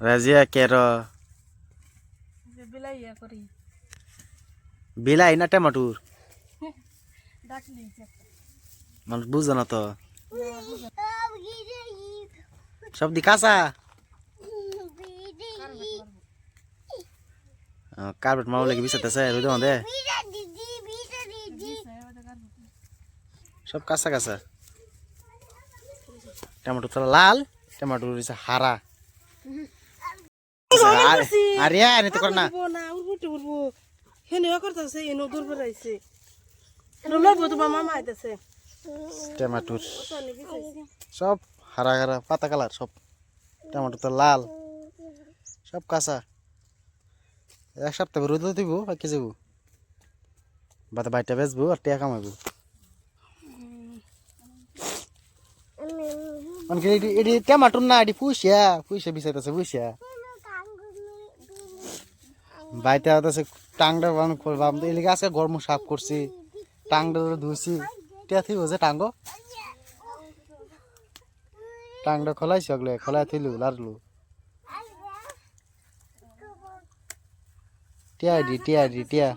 রাজিয়া কের বিলাই করি বিলাই না টমাটোর ডাকলি মানুষ বুঝে না তো সব দি কাঁচা কার্পেট মারলে কি বিছাতেছে রোদে মধ্যে সব কাঁচা কাঁচা টমেটো তো লাল টমেটো হারা আরে আরে তো কর না না উঠে উঠবো হেনে করতেছে এনে দূর বেড়াইছে লইব তোমার মামা আইতাছে টমেটোর সব হারা হারা পাতা কালার সব টমেটো তো লাল সব কাঁচা এক সপ্তাহ রোদ দিব পাকি যাবো বাতা বাইটা বেচবো আর টিয়া কামাবো অনকে এডি টমেটো না এডি পুষিয়া পুষিয়া বিছাইতেছে পুষিয়া বাইতে আছে টাংটা বান করবাম তো এলিগে আছে গরম সাফ করছি টাংটা ধুইছি টিয়া থিব যে টাংটা খোলাইছি ওগুলো খোলাই থইলু লারলু টিয়া টিয়া